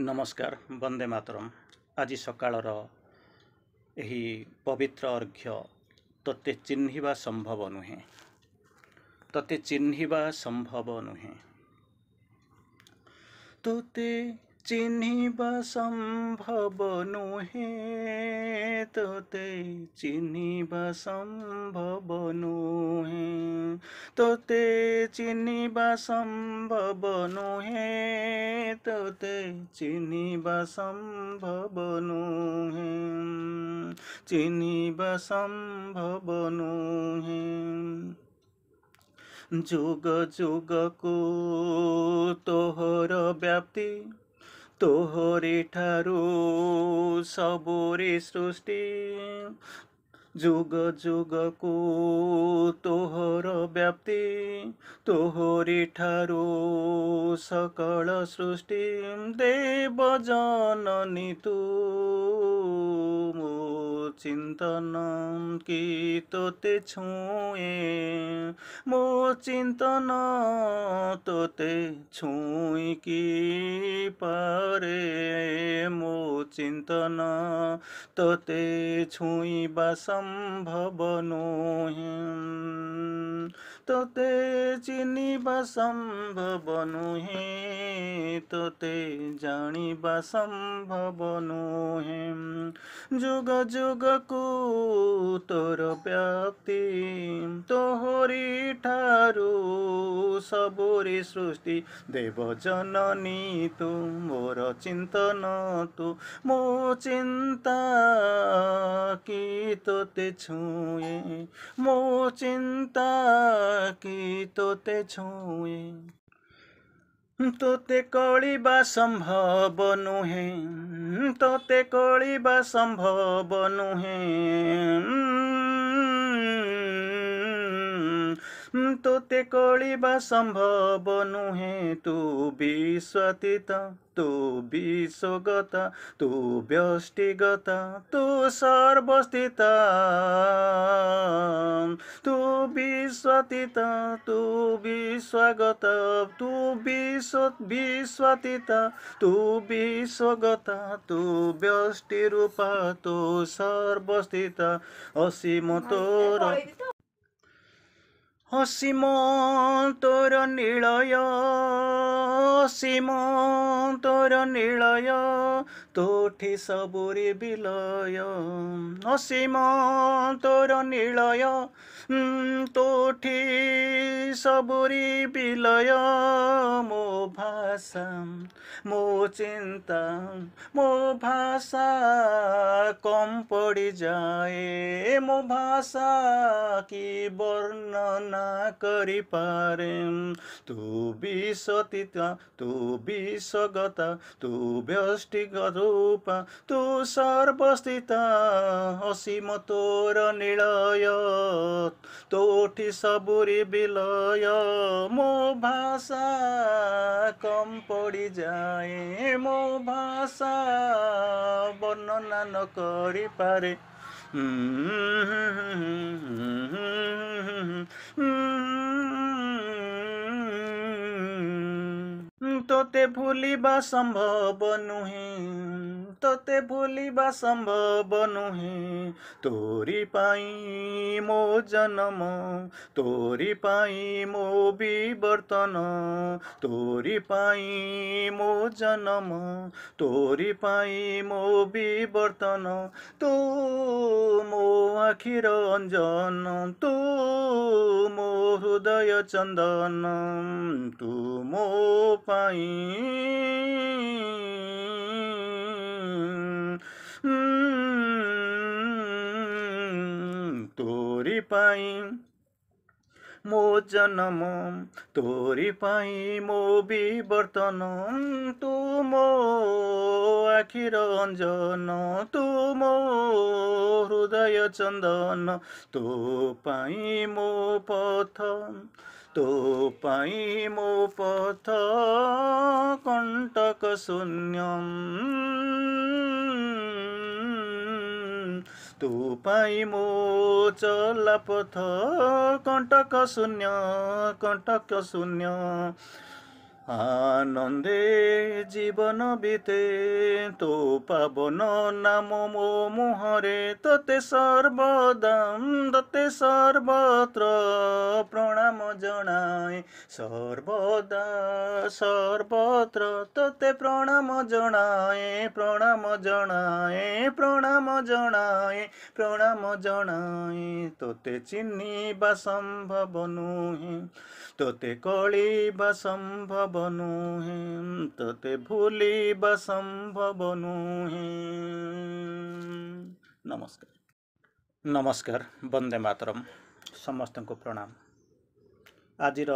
नमस्कार वंदे मातरम। आज सकाळर एही पवित्र अर्घ्य तोते चिन्हिबा संभव नुहे, तोते चिन्हिबा संभव नुहे, तोते चिन्हिबा संभव नुहे, तोते चिन्हिबा संभव नुहे, तोते चिन्हिबा संभव नुहे, तोते चिन्हिबा संभव नुहे, चिन्हिबा संभव नुहे। जुग जुग को तोहर व्याप्ति, तोहरे ठारू सबोरे सृष्टि, जुग जुग को तोहर व्याप्ति, तोहरे ठारू सकल सृष्टि, देव जननी तू मो चिंतन की तोते छुए, मो चिंतन तोते छुई की पारे, मो चिंतन तोते छुईबा संभव नुहे, तोते चिन्हिबा संभव नुहे, तोते जानिबा संभव नुहे। जुग जुग को तोर व्याप्ति, तोहरी ठारू सबोरे सृष्टि, देव जननी तू मोर चिंतन तू, मो चिंता की तोते छुए, मो चिंता की तोते छुए। तोते कलिबा संभव नुहे, तोते कलिबा संभव नुहे, तोते कलिबा संभव नुहे। तू विश्वातीत, तू विश्वगत, तू व्यष्टिगत, तू सर्वस्थित, तू विश्वातीत, तू विश्वगत, तू विश्वातीत, तू विश्वगत, तू व्यष्टिरूप, तू सर्वस्थित। असीम तोर, असीम तोर निलय, असीम तोर निलय, तोठी सबुरी विलय, असीम तोर निलय, तोठी सबुरी विलय। मो भाषा, मो चिंता, मो भाषा कम पड़ी जाए, मो भाषा की वर्णना करि पारे। तू विश्वतीत, तू विश्वगत, तू व्यष्टिगत रूप, तू सर्वस्थित। असीम तोर निलय, तोठी सबुरी विलय। मो भाषा कम पड़ी जाए, मो भाषा वर्णना न करि पारे। तोते भूलिबा संभव नुहे, तोते भूलिबा संभव नुहे। तोरी पाई मो जन्म, तोरी पाई मो विवर्तन, तोरी पाई मो जन्म, तोरी पाई मो विवर्तन। तू मो आखिर अंजन, तू मो हृदय चंदन, तू मो पाई तोरी पाई मो जन्म, तोरी पाई मो विवर्तन। तू मो आखिर अंजन, तू मो हृदय चंदन, तो पाई मो पथ, तो पाई मो पथ कंटक शून्यम। तू पाई मो चला पथ कंटक शून्य, कंटक शून्य। আনন্দে জীবন বিতে তো পাবন নাম মো মুহরে তোতে সর্বদাম তোতে সর্বত্র প্রণাম জনায় সর্বদা সর্বত্র তোতে প্রণাম জনায় প্রণাম জনায় প্রণাম জনায় প্রণাম জনায় তোতে চিহ্নিবা সম্ভব নুহে তোতে কଳିବା ସମ୍ଭବ ନୁହେଁ ତୋତେ ଭୁଲିବା ସମ୍ଭବ ନୁହେଁ। ନମସ୍କାର ନମସ୍କାର ବନ୍ଦେ ମାତରମ୍ ସମସ୍ତଙ୍କୁ ପ୍ରଣାମ। ଆଜିର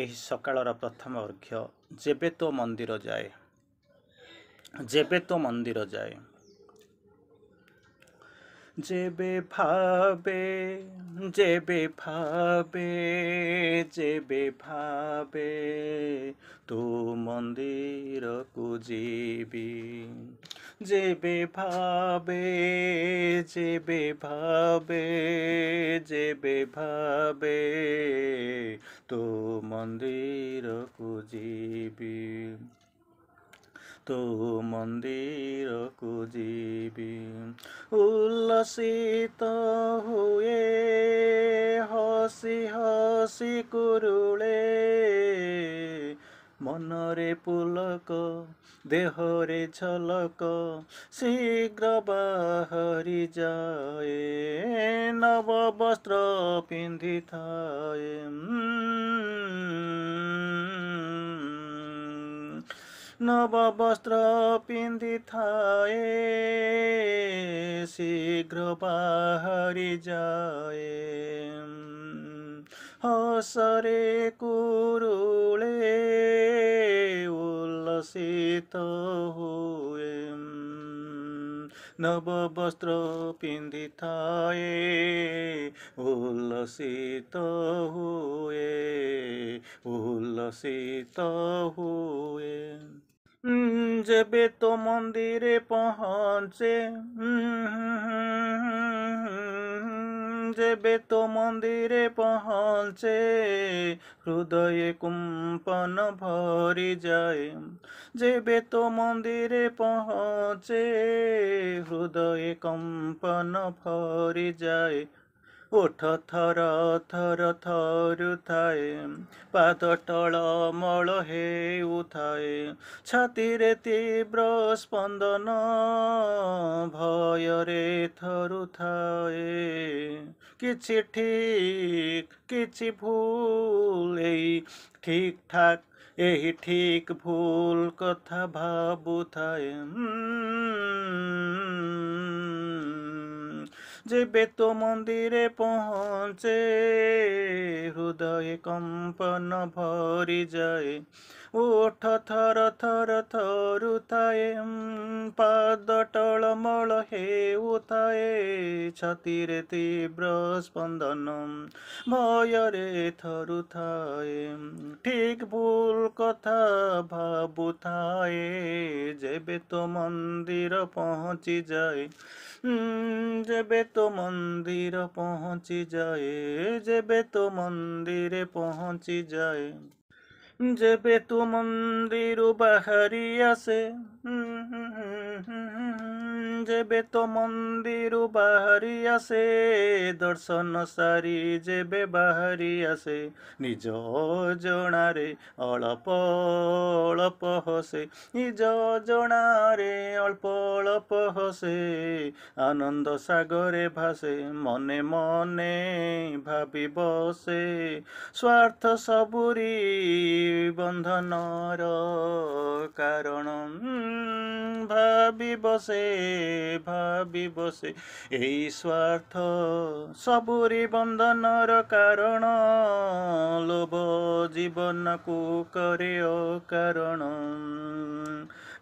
ଏହି ସକାଳର ପ୍ରଥମ ଅର୍ଘ୍ୟ ଯେବେ ତୋ ମନ୍ଦିର ଯାଏ ଯେବେ ତୋ ମନ୍ଦିର ଯାଏ ଯେବେ ଭାବେ ଯେବେ ଭାବେ ଯେବେ ଭାବେ ତୋ ମନ୍ଦିରକୁ ଯିବି ଯେବେ ଭାବେ ଯେବେ ଭାବେ ଯେବେ ଭାବେ ତୋ ମନ୍ଦିରକୁ ଯିବି ତୋ ମନ୍ଦିରକୁ ଯିବି ଉଲ୍ଲସିତ ହୁଏ ହସି ହସି କୁରୁଳେ ମନରେ ପୁଲକ ଦେହରେ ଝଲକ ଶୀଘ୍ର ବାହାରି ଯାଏ ନବ ବସ୍ତ୍ର ପିନ୍ଧିଥାଏ ନବ ବସ୍ତ୍ର ପିନ୍ଧିଥାଏ ଶୀଘ୍ର ବାହାରି ଯାଏ ହସରେ କୁରୁଳେ ଉଲ୍ଲସିତ ହୁଏ ନବ ବସ୍ତ୍ର ପିନ୍ଧିଥାଏ ଉଲ୍ଲସିତ ହୁଏ ଉଲ୍ଲସିତ ହୁଏ ଯେବେ ତୋ ମନ୍ଦିରେ ପହଞ୍ଚେ ଯେବେ ତୋ ମନ୍ଦିରେ ପହଞ୍ଚେ ହୃଦୟ କୁମ୍ପନ ଭରିଯାଏ ଯେବେ ତୋ ମନ୍ଦିରେ ପହଞ୍ଚେ ହୃଦୟ କମ୍ପନ ଭରିଯାଏ ଓଠ ଥର ଥର ଥରୁଥାଏ ପାଦ ଟଳମଳ ହେଉଥାଏ ଛାତିରେ ତୀବ୍ର ସ୍ପନ୍ଦନ ଭୟରେ ଥରୁଥାଏ କିଛି ଠିକ୍ କିଛି ଭୁଲ ଏଇ ଠିକ୍ ଠାକ୍ ଏହି ଠିକ୍ ଭୁଲ କଥା ଭାବୁଥାଏ ଯେବେ ତୋ ମନ୍ଦିରେ ପହଞ୍ଚେ ହୃଦୟ କମ୍ପନ ଭରିଯାଏ ଓଠ ଥର ଥର ଥରୁଥାଏ ପାଦ ଟଳମଳ ହେଉଥାଏ ଛାତିରେ ତୀବ୍ର ସ୍ପନ୍ଦନ ଭୟରେ ଥରୁଥାଏ ଠିକ୍ ଭୁଲ କଥା ଭାବୁଥାଏ ଯେବେ ତୋ ମନ୍ଦିର ପହଞ୍ଚିଯାଏ ଯେବେ ତୋ ମନ୍ଦିର ପହଞ୍ଚିଯାଏ ଯେବେ ତୋ ମନ୍ଦିରେ ପହଞ୍ଚିଯାଏ ଯେବେ ତୁ ମନ୍ଦିରୁ ବାହାରି ଆସେ ଯେବେ ତୋ ମନ୍ଦିରୁ ବାହାରି ଆସେ ଦର୍ଶନ ସାରି ଯେବେ ବାହାରି ଆସେ ନିଜ ଅଜଣାରେ ଅଳ୍ପ ଅଳ୍ପ ହସେ ନିଜ ଅଜଣାରେ ଅଳ୍ପ ଅଳ୍ପ ହସେ ଆନନ୍ଦ ସାଗରେ ଭାସେ ମନେ ମନେ ଭାବି ବସେ ସ୍ୱାର୍ଥ ସବୁରି ବନ୍ଧନର କାରଣ ଭାବି ବସେ ଏଇ ସ୍ୱାର୍ଥ ସବୁରି ବନ୍ଧନର କାରଣ ଲୋଭ ଜୀବନକୁ କରେ ଅକାରଣ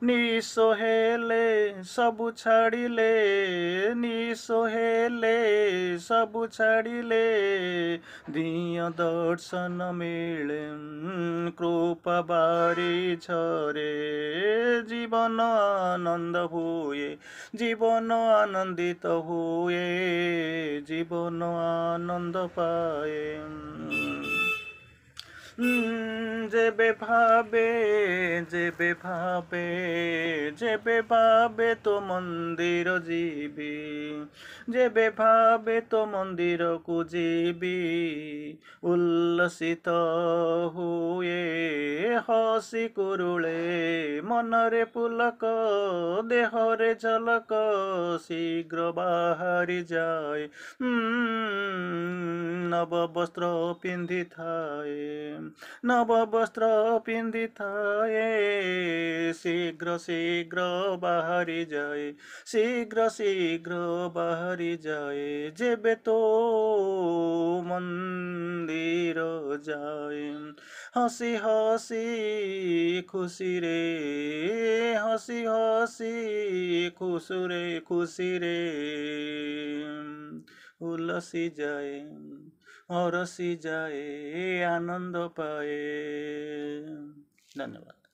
ନିଶ ହେଲେ ସବୁ ଛାଡ଼ିଲେ ନିଶ ହେଲେ ସବୁ ଛାଡ଼ିଲେ ଦିଅ ଦର୍ଶନ ମିଳେ କୃପା ବାରି ଝରେ ଜୀବନ ଆନନ୍ଦ ହୁଏ ଜୀବନ ଆନନ୍ଦିତ ହୁଏ ଜୀବନ ଆନନ୍ଦ ପାଏ যেবে ଭାବେ ଯେବେ ଭାବେ ଯେବେ ଭାବେ ତୋ ମନ୍ଦିର ଯିବି ଯେବେ ଭାବେ ତୋ ମନ୍ଦିରକୁ ଯିବି ଉଲ୍ଲସିତ ହୁଏ ହସି କୁରୁଳେ ମନରେ ପୁଲକ ଦେହରେ ଝଲକ ଶୀଘ୍ର ବାହାରି ଯାଏ ନବ ବସ୍ତ୍ର ପିନ୍ଧିଥାଏ ନବ ବସ୍ତ୍ର ପିନ୍ଧିଥାଏ ଶୀଘ୍ର ଶୀଘ୍ର ବାହାରି ଯାଏ ଶୀଘ୍ର ଶୀଘ୍ର ବାହାରି ଯାଏ ଯେବେ ତୋ ମନ୍ଦିର ଯାଏ ହସି ହସି ଖୁସିରେ ହସି ହସି ଖୁସିରେ ଉଲ୍ଲସି ଯାଏ ହରସି ଯାଏ ଆନନ୍ଦ ପାଏ। ଧନ୍ୟବାଦ।